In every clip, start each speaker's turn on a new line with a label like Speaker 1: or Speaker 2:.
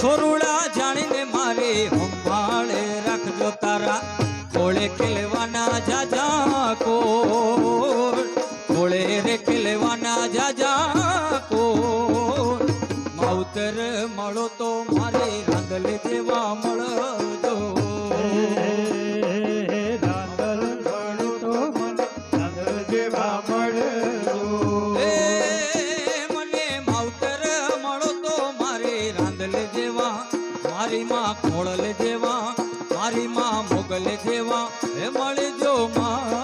Speaker 1: છોરુડા જાણીને મારે સંભાળે રાખજો તારા કોળે ખેલવાના જાજા કોળ કોળે રે ખેલવાના જાજા કોળ માવતર મળો તો મારે રાંદલ જેવા મળજો
Speaker 2: રાંદલ મળો તો મને રાંદલ જેવા મળજો
Speaker 1: મને માવતર મળો તો મારે રાંદલ જેવા મારી માં ખોળલ જેવા મારી માં મોગલ જેવા હે મળજો માં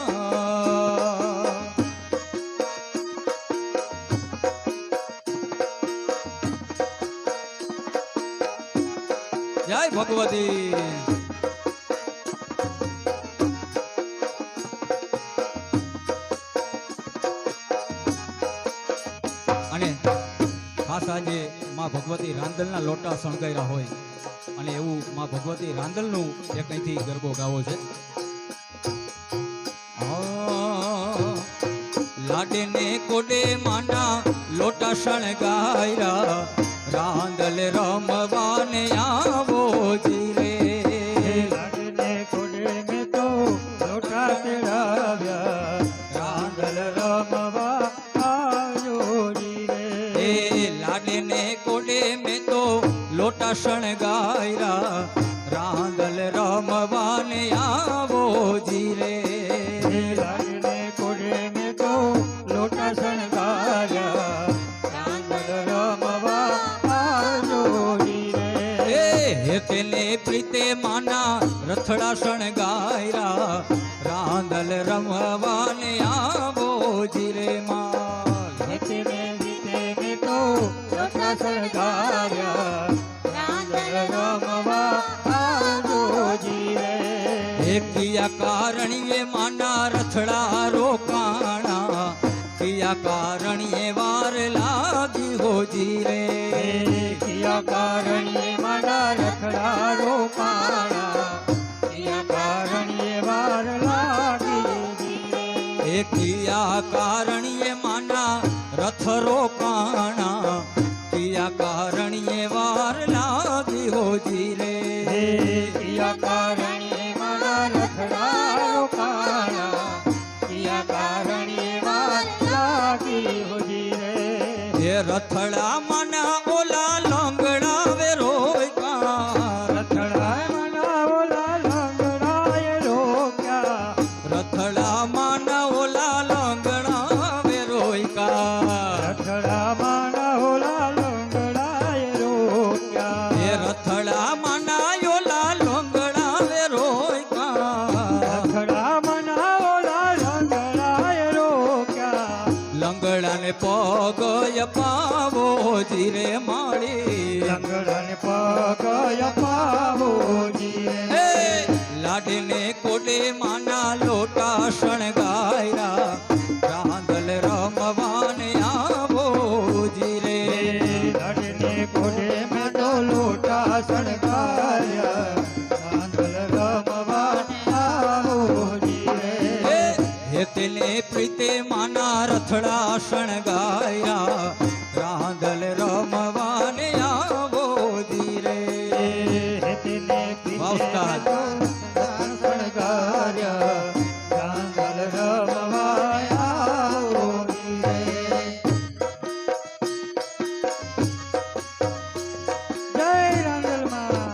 Speaker 1: જય ભગવતી અને ખાસ આજે માં ભગવતી રાંદલના લોટા શણગાર્યા હોય અને એવું માં ભગવતી રાંદલનું એક અહીંથી ગરબો ગાવો છે લાડે ને કોડે માના લોટા શણગાર્યા રાંદલ રમવાને આવો જી રે
Speaker 2: લાડે ને કોડે મેં તો લોટા તેડાવ્યા રાંદલ રમવા આવ્યો જી રે
Speaker 1: લાડે ને કોડે મેં તો લોટા શણગાર્યા રાંદલ રમવાને આવો જી રે
Speaker 2: લાડે ને કોડે મેં તો લોટા શણગાર્યા રાંદલ રમવા આવ્યો જી રે
Speaker 1: હેતને પ્રીતે માના રથડા શણગાર્યા રાંદલ રમવાને આવો જી રે માલ
Speaker 2: હેતને પ્રીતે મેં તો લોટા શણગાર્યા રાંદલ રમવા આવ્યો જી રે
Speaker 1: કિયા કારણીએ માના રથડા રોકાણા કિયા કારણીએ વાર લાગી હોજી રે
Speaker 2: કિયા કારણીએ માના રખડા રોકાણા કિયા કારણીએ વાર લાગી
Speaker 1: કિયા કારણીએ માના રથ રોકાણા કિયા કારણીએ વાર લાગી હોજી રે
Speaker 2: કિયા કારણીએ માના રખડા રોકાણા કિયા કારણીએ વાર લાગી હોજી રે
Speaker 1: એ રથડા માના ઓલા લંગડા વે રોકા
Speaker 2: રથડા માના ઓલા લંગડાએ રોક્યા
Speaker 1: રથડા માના ઓલા લંગડા વે રોકા
Speaker 2: રથડા માના ઓલા લંગડાએ રોક્યા
Speaker 1: એ રથડા માના ઓલા લંગડા વે રોકા
Speaker 2: રથડા માના ઓલા લંગડાએ રોક્યા
Speaker 1: લંગડાને પગ અપાવો જી રે માળી
Speaker 2: લંગડાને પગ અપાવો જી રે
Speaker 1: લાડને કોડે માના લોટા શણગાર્યા રાંદલ રમવાને આવો જી રે
Speaker 2: લાડને કોડે મેં તો લોટા શણગાર્યા રાંદલ રમવાને આવો જી રે
Speaker 1: હેતને પ્રીતે માના રથડા શણગાર્યા રાંદલ રમવાને આવો જી રે
Speaker 2: હેતને
Speaker 1: વાવસ્તાર.
Speaker 2: શણગાર્યા રાંદલ રમવા આવો જી રે જય રાંદલમાં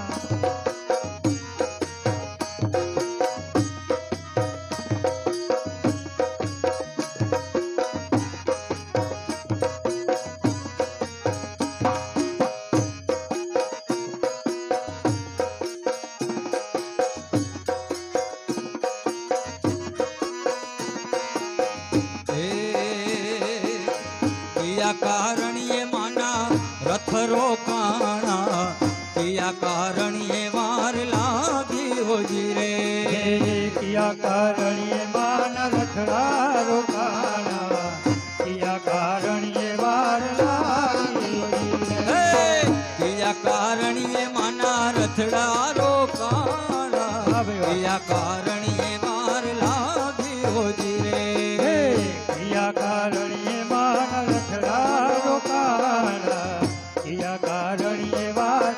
Speaker 1: કિયા કારણીએ માના રથ રોકાણા કિયા કારણીએ વાર લાગી હોજી રે
Speaker 2: કિયા કારણીએ માન રથડા રોકાણા કિયા કારણીએ વાર લાગી
Speaker 1: કિયા કારણીએ માના રથડા રોકાણા કિયા કારણીએ વાર લાગી હોજી રે
Speaker 2: કિયા કારણીએ માન રથડા રોકાણા કિયા કારણીએ વાર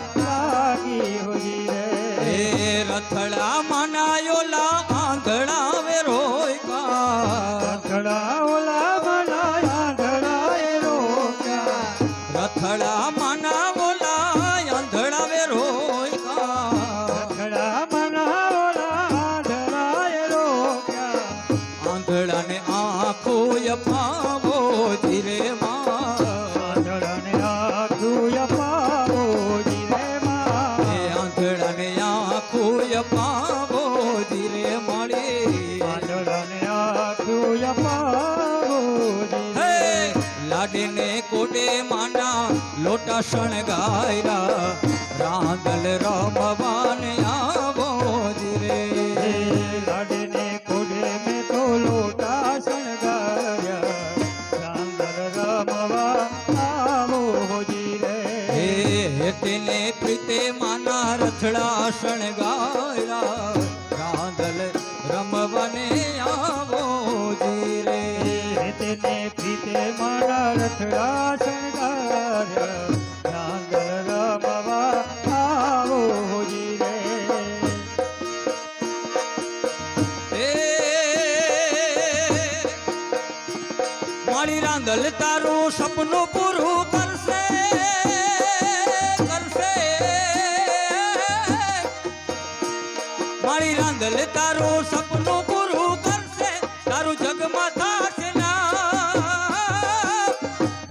Speaker 1: લોટા શણગાયરા રાંદલ રમવાને આવો રે
Speaker 2: લાડને કોડે મેં તો લોટા શણગાર્યા રાંદર રમવા આવો હોજી રે
Speaker 1: હે તેને પ્રીતે માના રથડા શણગાયરા રાંદલ રમવાને આવો રે
Speaker 2: તેને પ્રીતે મારા રથડા શણગાર્યા રાંદર રમવા આવો હોજી રે
Speaker 1: મારી રાંદલ તારું સપનું પૂરું કરશે કરશે મારી રાંદલ તારું સપનું પૂરું કરશે તારું જગમાં થશે ના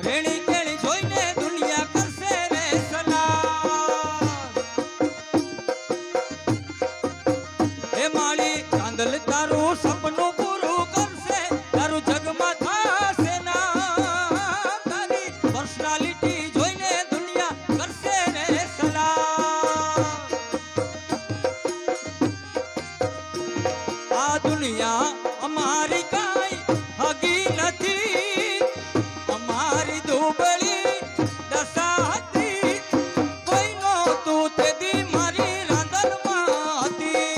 Speaker 1: રેણી કેણી જોઈને દુનિયા કરશે રે સલામ એ મારી રાંદલ તારું સપનું પૂરું કરશે તારું જગમાં થશે ના તારી પર્સનાલિટી જોઈને દુનિયા કરશે રે સલામ આ દુનિયા અમારી કાંઈ હગી નથી અમારી દુબળી દશા હતી કોઈનો તું તેદી મારી રાંદલમાં હતી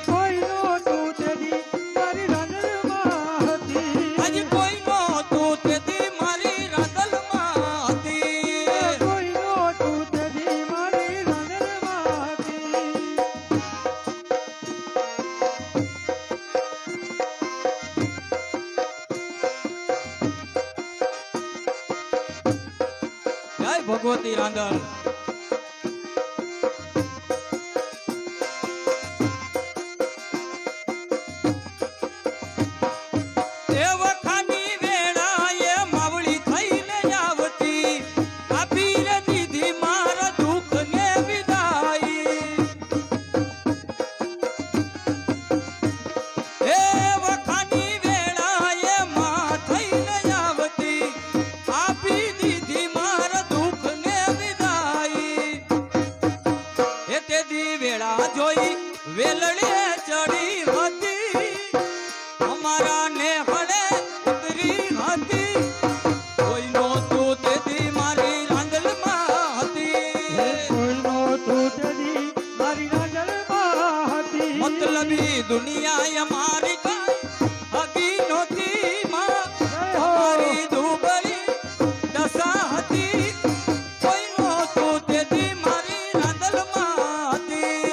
Speaker 2: કોઈનો તું તેદી મારી રાંદલમાં હતી
Speaker 1: આજે કોઈનો તું તેદી મારી રાંદલમાં હતી
Speaker 2: કોઈનો તું તેદી મારી રાંદલમાં હતી
Speaker 1: જય ભગવતી રાંદલ એ વખાની વેળાએ માવળી થઈને આવતી આપી રે દીધી મારા દુઃખને વિદાઈ એ વખાની વેળાએ માં થઈને આવતી આપી દીધી મારા દુઃખને વિદાઈ એ તેદી વેળા જોઈ વેલડે ચડી હતી અમારા ને હળે ઉતરી હતી કોઈનો તું તેદી મારી રાંદલમાં હતી
Speaker 2: કોઈનો તું તેદી મારી રાંદલમાં હતી
Speaker 1: મતલબી દુનિયા અમારી કાંઈ હગી નહોતી માં અમારી દુબળી દશા હતી કોઈનો તું તેદી મારી રાંદલમાં હતી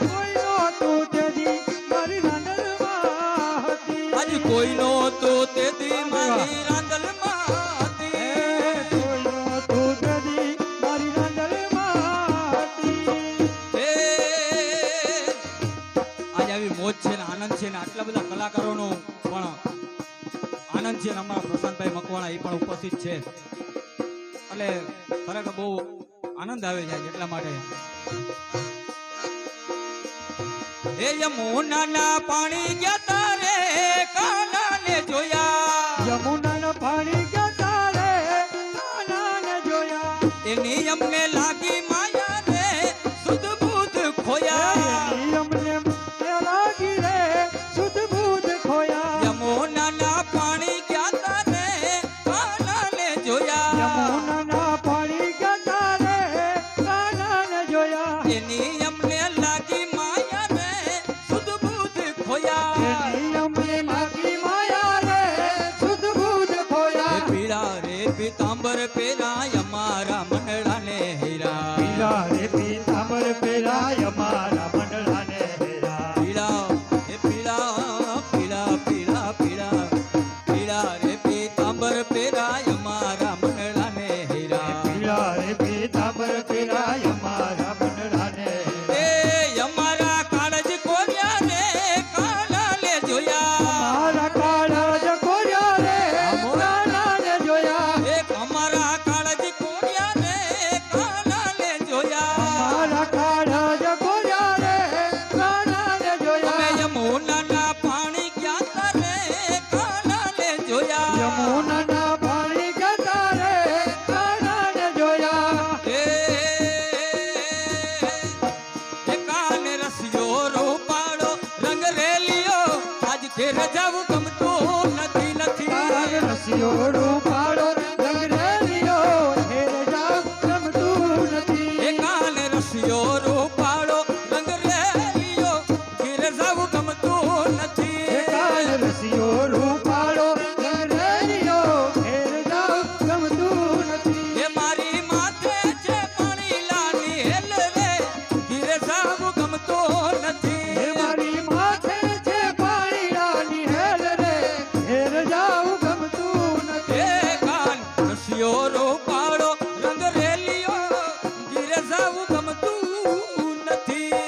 Speaker 2: કોઈનો તું તેદી મારી રાંદલમાં હતી
Speaker 1: આજ કોઈનો તું તેદી મારી રાંદલમાં હતી
Speaker 2: કોઈનો તું તેદી મારી રાંદલમાં હતી
Speaker 1: એ આજ આવી મોજ છે ને આનંદ છે ને આટલા બધા કલાકારોનો પણ આનંદ છે ને અમારા પ્રશાંતભાઈ મકવાણા એ પણ ઉપસ્થિત છે એટલે ખરેખર બહુ આનંદ આવે છે એટલા માટે એ યમુનાના પાણી ગયા તારે કાનાને જોયા
Speaker 2: યમુનાના પાણી ગયા તારે કાનાને જોયા
Speaker 1: એની અમને લાગી માયા રે સુધ બુધ ખોયા
Speaker 2: અમને લાગી રે શુદ્ધ ભૂત ખોયા
Speaker 1: યમુનાના પાણી ગયા તારે કાનાને જોયા
Speaker 2: યમુનાના પાણી ગયા તારે કાનાને જોયા
Speaker 1: એની અમને લાગી માયા રે સુધ બુધ ખોયા
Speaker 2: એની અમને લાગી માયા રે શુદ્ધ ભૂત ખોયા
Speaker 1: એ પીળા રે પીતાંબર પેરાય અમારા મંડળાને હીરા
Speaker 2: પીળા રે પીતાંબર પેરાય અમારા મંડળાને હેરા
Speaker 1: પીળા એ પીળા પીળા પીળા પીળા પીળા રે પીતાંબર પેરાય અમારા મંડળાને હીરા
Speaker 2: પીળા રે પીતાંબર પેરાય અમારા મંડળાને
Speaker 1: એ અમારા કાળજ કોર્યા રે કાનાને જોયા
Speaker 2: મારા કાળા જ કોર્યા રે કાનાને જોયા
Speaker 1: એક અમારા કાળજ કોર્યા રે રસિયો રૂપાળો રંગ રેલિયો ઘેર જાવું ગમતું નથી
Speaker 2: કાન રસિયો રૂપાળો રેલિયો ઘેર જાવ ગમતું નથી
Speaker 1: એ મારી માથે છે પાણી લાની હેલ રે ઘેર જાવું ગમતું નથી
Speaker 2: હે મારી માથે છે પાણીડાની હેલ રે ઘેર જાવ ગમતું નથી
Speaker 1: એ કાન રસિયો રૂપાળો રંગ રેલિયો ઘેર જાવું ગમતું નથી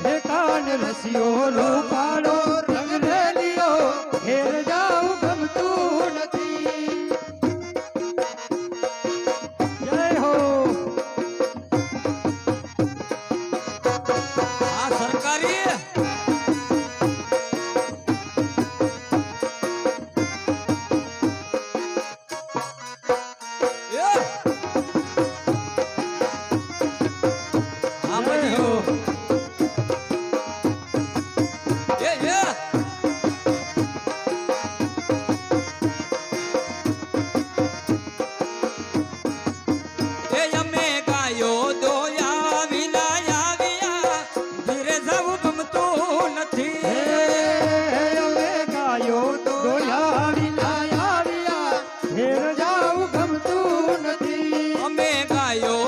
Speaker 2: હે કાન રસિયો રૂપાળો રંગ રેલિયો ઘેર જાવ ગમતું નથી જય હો
Speaker 1: આ સરકારી એ! આ બધી
Speaker 2: હો
Speaker 1: એ એ! એ અમે ગાયો દોયા વિના આવ્યા ધીરે જવું ગમતું નથી
Speaker 2: અમે ગાયો દોયા વિના આવ્યા ઘેર જાવ ગમતું નથી
Speaker 1: અમે ગાયો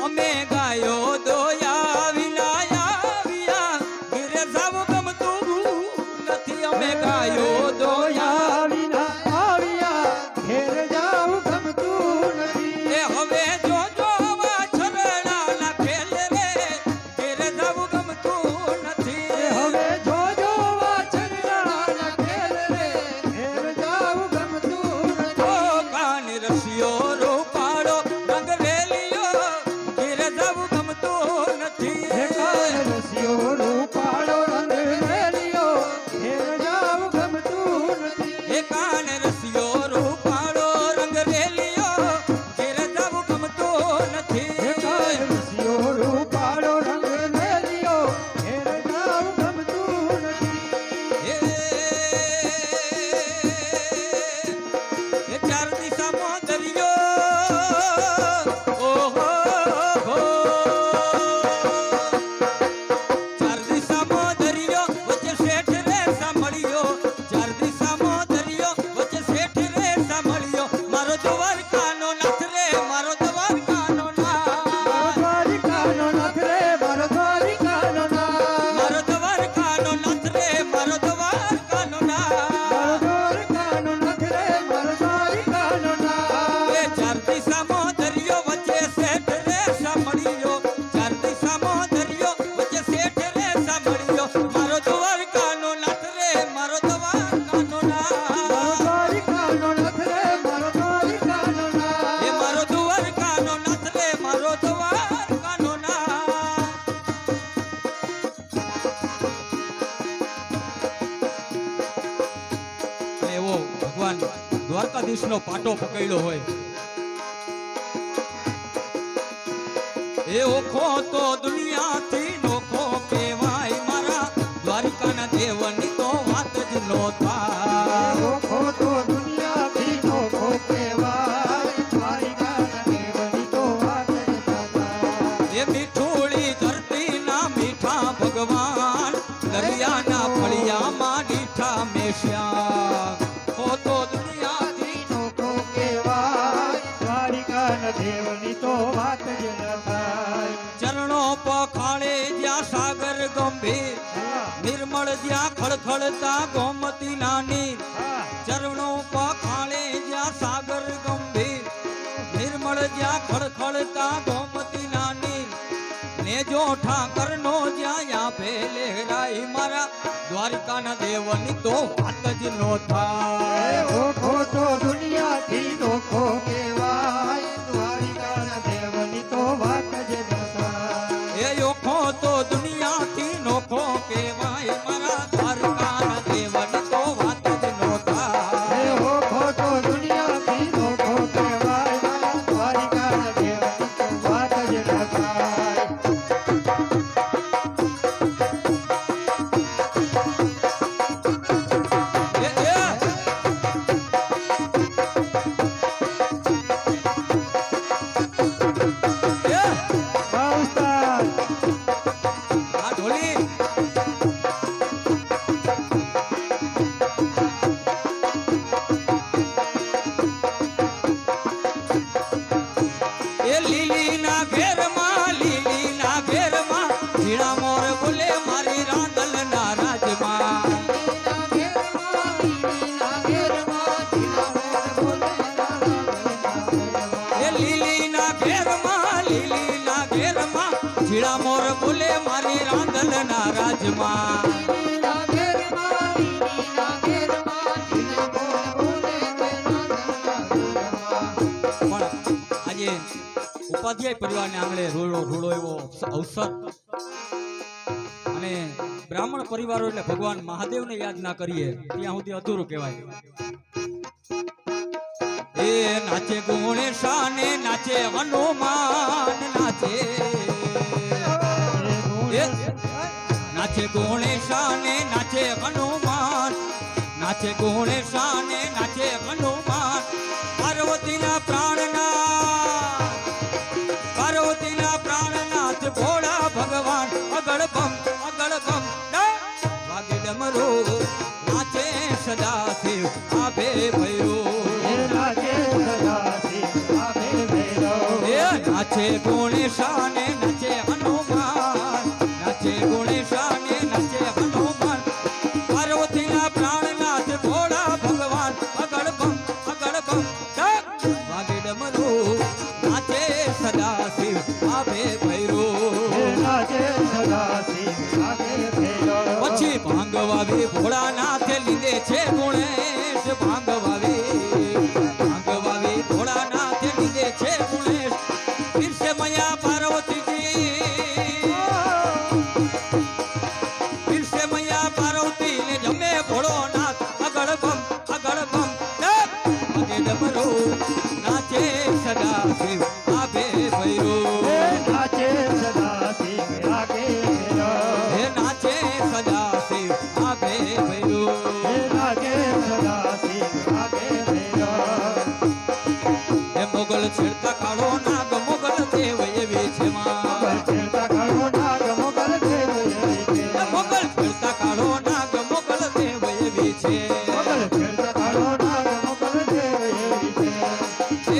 Speaker 1: અમે ગાયો દોયા વિના આવ્યા ઘીરે જવું ગમતું નથી અમે ગાયો દોયા
Speaker 2: વિના આવ્યા ઘેર જાવ ગમતું નથી
Speaker 1: એ હવે જો વાછરડાના ખેલ રે ઘીરે જવું ગમતું નથી
Speaker 2: હવે જોજો વાછરડાના ખેલ રે ઘેર જાવ ગમતું
Speaker 1: ઓ
Speaker 2: નથી
Speaker 1: કાન રસિયો રૂપાળો રંગ રેલિયો ઘીરે જવું ગમતું નથી
Speaker 2: હે કાન રસિયો રૂપાળો રંગ રેલિયો ઘેર જાવ ગમતું નથી
Speaker 1: એ કાન રસિયો રૂપાળો રંગ રેલિયો ઘેર જવું ગમતું નથી
Speaker 2: હે કાન રસિયો રૂપાળો રંગ રેલિયો ઘેર જાવ ગમતું નથી
Speaker 1: એ ચાર દિશામાં દરિયો ઓહો હો ચાર દિશામાં દરિયો વચ્ચે શેઠ રે સાંભળ્યો ચાર દિશામાં દરિયો વચ્ચે શેઠ રે સાંભળ્યો મારો દ્વારકાનો નાથ રે મારો દ્વારકાનો નાથ
Speaker 2: દ્વારિકાનો નાથ રે મારો દ્વારિકાનો નાથ
Speaker 1: મારો દ્વારકાનો નાથ રે મારો દ્વારકાનો નાથ
Speaker 2: દ્વારિકાનો નાથ રે મારો દ્વારિકાનો નાથ
Speaker 1: એ ચાર દિશામાં દરિયો વચ્ચે શેઠ રે સાંભળ્યો ચાર દિશામાં દરિયો વચ્ચે શેઠ રે સાંભળ્યો મારો દ્વારકાનો નાથ રે મારો દ્વારકાનો નાથ
Speaker 2: દ્વારિકાનો નાથ રે મારો દ્વારિકાનો નાથ
Speaker 1: એ મારો દ્વારકાનો નાથ રે મારો દ્વારકાનો નાથ એવો ભગવાન દ્વારકાધીશનો પાટો પકડ્યો હોય એ ઓખો તો દુનિયાથી નોખો કહેવાય મારા દ્વારિકાના દેવની તો વાત જ નો થાય
Speaker 2: ઓખો તો દુનિયાથી નોખો કહેવાય દ્વારિકાના દેવની તો વાત જ ન થાય.
Speaker 1: એ મીઠુડી ધરતીના મીઠા ભગવાન દરિયાના ફળિયામાં મીઠા મેશ્યા હો તો દુનિયાથી
Speaker 2: નોખો કહેવાય દ્વારિકાના દેવની તો વાત જ ન થાય.
Speaker 1: ચરણો પખાળે જ્યાં સાગર ગંભીર નિર્મળ જ્યાં ખળખળતા ગોમતી નાની ચરણો પખાળે જ્યાં સાગર ગંભીર નિર્મળ જ્યાં ખળખળતા ગોમતી નાની ને જો ઠાકરનો જ્યાં યાભે લહેરાય મારા દ્વારિકાના દેવની તો વાત જ નો થાય
Speaker 2: ઓખો તો દુનિયાથી નોખો કહેવાય દ્વારિકાના દેવની તો વાત જ ન થાય.
Speaker 1: એ ઓખો તો દુનિયાથી નોખો કહેવાય મારા દ્વારકાના દેવની તો વાત જ નો થાય
Speaker 2: ઓખો તો દુનિયાથી નોખો કહેવાય દ્વારિકાના દેવની તો વાત જ ન થાય.
Speaker 1: એ ઝીણા મોર બોલે મારી રાંદલના રાજમાં
Speaker 2: દીના ઘેરમાં, દીના ઘેરમાં, જીને બોલ બોલે તે રાંધણના ઘરમાં.
Speaker 1: પણ આજે ઉપાધ્યાય પરિવારને આંગણે રૂડો એવો અવસર અને બ્રાહ્મણ પરિવારો એટલે ભગવાન મહાદેવને યાદ ના કરીએ ત્યાં સુધી અધૂરું કહેવાય. એ નાચે ગુણેશાને નાચે હનુમાન નાચે નાચે ગુણેશાને નાચે હનુમાન નાચે ગુણેશાને નાચે હનુમાન પાર્વતીના પ્રાણનાથ ભોળા ભગવાન અગળ બમ વાગે ડમરો નાચે સદા શિવ આભે ભૈરો
Speaker 2: નાચે સદાશિવ આભે ભૈરવ.
Speaker 1: નાચે ગુણેશાને નાચે હનુમાન નાચે ગુણેશાને નાચે હનુમાન પાર્વતીના પ્રાણનાથ ભોળા ભગવાન અગળ બમ વાગે ડમરો નાચે સદા શિવ આભે ભૈરો
Speaker 2: નાચે સદાશિવ આભે ભૈરવ.
Speaker 1: પછી ભાંગવાવી ભોળાનાથે લીધે છે ગુણેશ ભાંગવાવી ભોળાનાથે લીધે છે ગુણેશ પીરસે મૈયા પાર્વતી ને જમે ભોળોનાથ અગળ બમ વાગે ડમરો નાચે સદા શિવ આભે ભૈરો
Speaker 2: નાચે સદાશિવ આભે ભૈરવ.
Speaker 1: હે નાચે સદા શિવ આભે ભૈરો
Speaker 2: નાચે સદાશિવ આભે ભૈરવ.
Speaker 1: હે મોગલ છેડતા કાળો નાગ મોગલ દેવ એવી છે માં
Speaker 2: છેડતા કાળો નાગ મોગલ દેવ એવી છે.
Speaker 1: મોગલ છેડતા કાળો નાગ મોગલ દેવ એવી છે
Speaker 2: મોગલ છેડતા કાળો નાગ મોગલ દેવ એવી છે.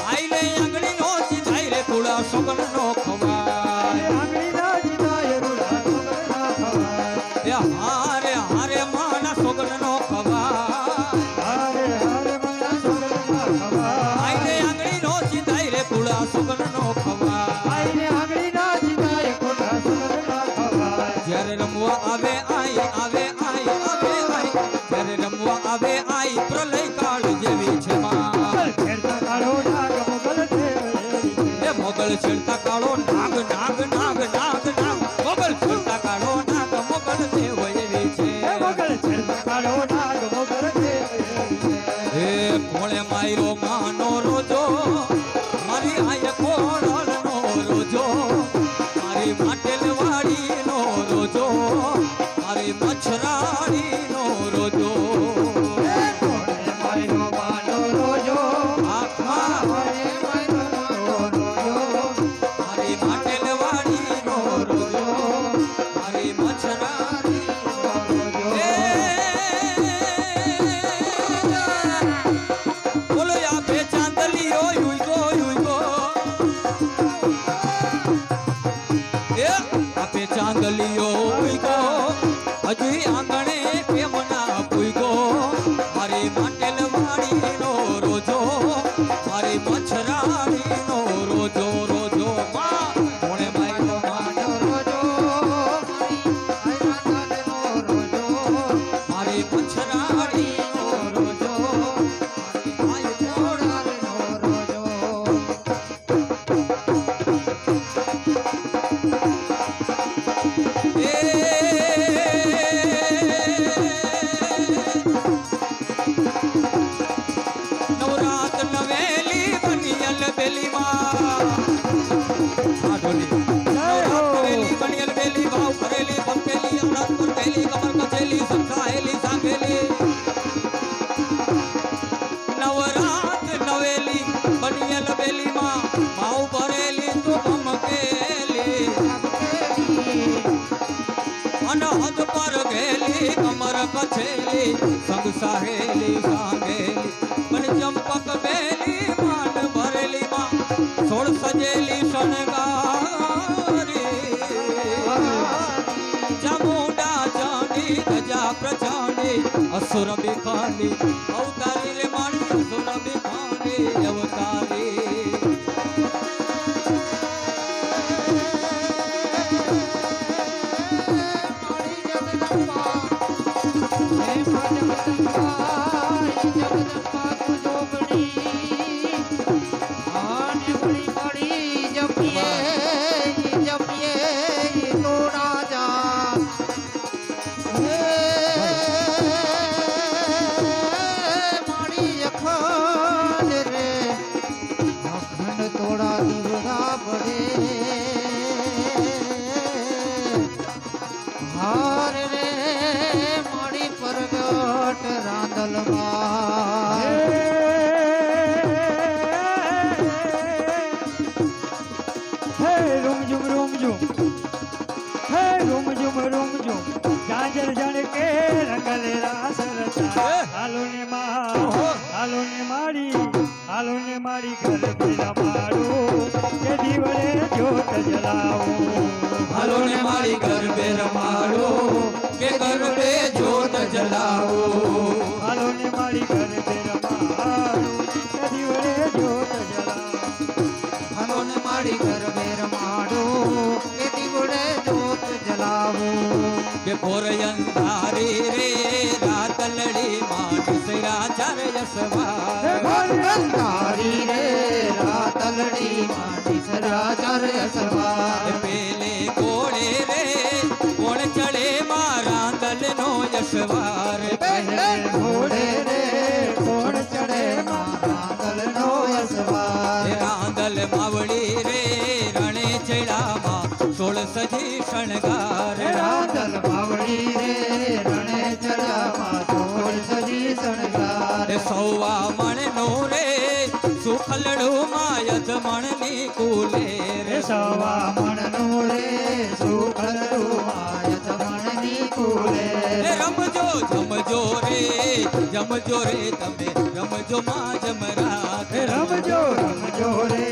Speaker 1: આઈલે આંગળી નો ચીજાઈ રે કુળા સોગન નો ખવાય
Speaker 2: આંગળીના જીવાય રૂડા સોગંદના ખવાય.
Speaker 1: એ હારે માના સોગન નો ખવાય
Speaker 2: હારે હારે મના સોગંદના ખવાય.
Speaker 1: આઈલે આંગળી નો ચીજાઈ રે કુળા સોગન નો ખવાય
Speaker 2: આઈને આંગળીના જીવાય ખોટા સોગંદના ખવાય.
Speaker 1: જ્યારે રમવા આવે આઈ જ્યારે રમવા આવે આઈ પ્રલય કાળ જેવી છે માં
Speaker 2: મોગલ છેડતા કાળો નાગ મોગલ દેવ એવી છે.
Speaker 1: એ મોગલ છેડતા કાળો નાગ મોગલ છેડતા કાળો નાગ મોગલ દેવ એવી છે
Speaker 2: મોગલ છેડતા કાળો નાગ મોગલ દેવ એવી છે.
Speaker 1: એ કોણે માયરો માનો રોજો મારી આય કોળલ નો રોજો મારી માટેલ વાડી નો રોજો મારી મચ્છરાણી નો રોજો
Speaker 2: કોણે માયરો માનો રોજો
Speaker 1: આખમાં
Speaker 2: કોણે માયરો રોજો
Speaker 1: મારી માટેલ વાડી નો રોજો મારી મચ્છરાણી એ બોલો આપે ચાંદલીઓ યુગો એ આપે ચાંદલીઓ યુગો હજી આંગણે કેમ ના પૂગો મારી માટેલ વાડી નો રોજો મારી મચ્છરાણી નો રોજો માં કોણે માયરો
Speaker 2: માનો રોજો મારી આયરાનો રોજો
Speaker 1: મારી મચ્છરાણી નો રોજો મારી આય
Speaker 2: કોળાનો રોજો.
Speaker 1: નવરાત નવેલી બનિયલ બેલી માં નવેલી બનિયલ બેલી ભાવ કરેલી ભમકેલી અમૃત પર પહેલી કમર કચેલી સંસાહેલી સાંભેલી નવરાત નવેલી બનિયલ બેલી માં ભાવ ભરેલી તો ભમકેલી અનહદ પર ગેલી કમર કછેલી સંગ સાહેલી સાંગેલી બન ચંપક બેલી માન ભરેલી માં સોળ સજેલી શણગારી ચામુંડા ચાંદી ગજા પ્રચાંદી અસુર બિખાની અવતારી રે માણી અસુર બિખાની અવતારી
Speaker 2: જન્માતું જોગણી આને વળી મળી જપીએ તોડા જા હે મારી અખંડ રે અખંડ તોડા દીવડા પડે હાર રે મારી પરગટ રાંદલમાં
Speaker 3: હે રૂમઝુમ રૂમઝુમ હે રૂમઝુમ રૂમઝુમ ગાજર જણ કે રંગલે રાસ રચા હાલો ને મારી ઘર પેલા મારો કે દીવડે જ્યોત જલાવો
Speaker 1: હાલો ને મારી ગરબે રમાડો કે ગરબે જ્યોત જલાવો
Speaker 3: હાલો ને મારી ઘર પેલા મારો કે દીવડે જ્યોત જલાવો
Speaker 2: હાલો ને મારી ગરબે રમાડો કે દીવડે જોત જલાવો
Speaker 1: કે ભોર અંધારી રે રાત લડી માટી સૈરા ચાર યસવાર
Speaker 2: અંધારી રે રાતલડી માટી સરાચર અસવાર
Speaker 1: પેલે કોળે રે કોણ ચડે મારા દલનો યશવાર
Speaker 2: પહેલે ઘોડે રે કોણ ચડે મારા દલનો અસવાર
Speaker 1: રાંદલ માવડી રે રણે ચડામાં સોળ સજી શણગાર
Speaker 2: રાંદલ માવડી રે રણે ચડામાં સોળ સજી શણગાર
Speaker 1: સૌવા મણનો રે સુખલડું માયત મણની કુલે રે
Speaker 2: સવા મણનું રે સુખલડું માયત મણની કુલે
Speaker 1: રમજો જમજો રે તમે રમજો માં જમરાત
Speaker 2: રમજો રે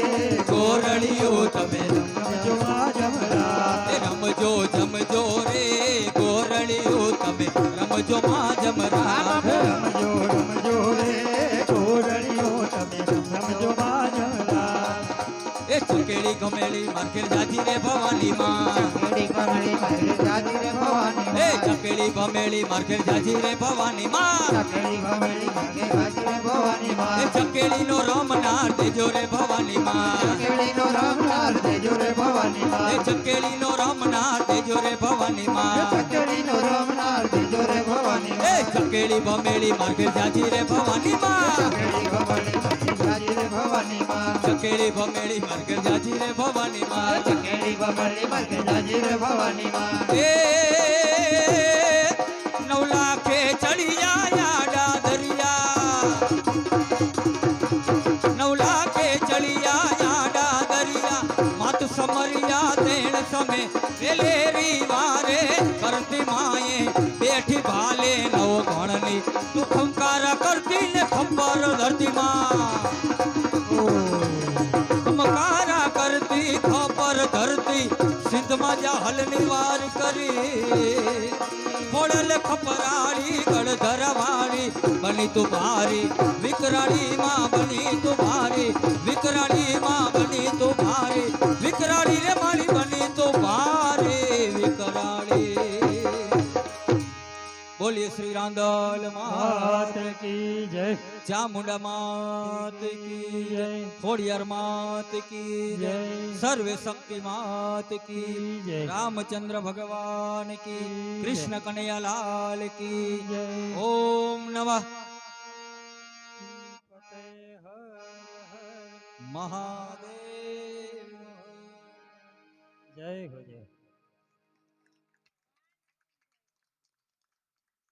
Speaker 1: ગોરળિયો તમે
Speaker 2: રમજો માં જમરા
Speaker 1: રમજો જમજો રે ગોરળિયો તમે રમજો માં જમરાત
Speaker 2: રમજો રે ગોરળિયો તમે રમજો માં જમરા
Speaker 1: એ ચકેડી ગમેડી માર્કેટ જાજી રે ભવાની માં
Speaker 2: ચકેડી કમળી મારી જાજી રે ભવાની
Speaker 1: એ ચકેડી ગમેડી માર્કેટ જાજી રે ભવાની માં
Speaker 2: ચકેડી કમળી મારી જાજી રે ભવાની
Speaker 1: એ
Speaker 2: માં
Speaker 1: ચકેડી નો રમનાર દેજો રે ભવાની માં
Speaker 2: ચકેડી નો રમનાર દેજો રે ભવાની
Speaker 1: એ
Speaker 2: માં
Speaker 1: ચકેડી નો રમનાર દેજો રે ભવાની માં
Speaker 2: ચકેડી નો રમનાર દેજો રે ભવાની
Speaker 1: એ
Speaker 2: માં
Speaker 1: ચકેડી ભમેડી માર્કેટ જાજી રે ભવાની માં
Speaker 2: ચકેડી કમળી મારી જાજી રે ભવાની માં
Speaker 1: ચકેડી ભમેડી માર્કેટ જાજી રે ભવાની માં
Speaker 2: ચકેડી કમળી મારી જાજી રે ભવાની માં
Speaker 1: એ 9 લાખે ચડિયા યાડા દરિયા 9 લાખે ચડિયા યાડા દરિયા માત સમરિયા તેણ સમે વેલેરી વારે કરતી માએ બેઠી ભાલે નવ ગણની તું ખંકારા કરતી ને ખંબર ધરતી માં ખંકારા કરતી ખબર ધરતી સિંધમાં જા હલની વાર કરી ખોડલ ખપરાળી ગળધરવાળી બની તું ભારી વિકરાળી માં બની તું ભારી વિકરાળી માં બની તું ભારી વિકરાળી રે મારી બની તું ભારી વિકરાળી બોલીએ શ્રી રાંદલ માત
Speaker 3: માત કી જય
Speaker 1: ચામુંડા માત કી
Speaker 3: જય
Speaker 1: ખોડિયાર માત કી જય
Speaker 3: જય
Speaker 1: સર્વે શક્તિ માત કી
Speaker 3: જય
Speaker 1: રામચંદ્ર ભગવાન કી કૃષ્ણ કનૈયા લાલ કી
Speaker 3: જય
Speaker 1: ઓમ નમઃ મહાદેવ
Speaker 3: જય હો જય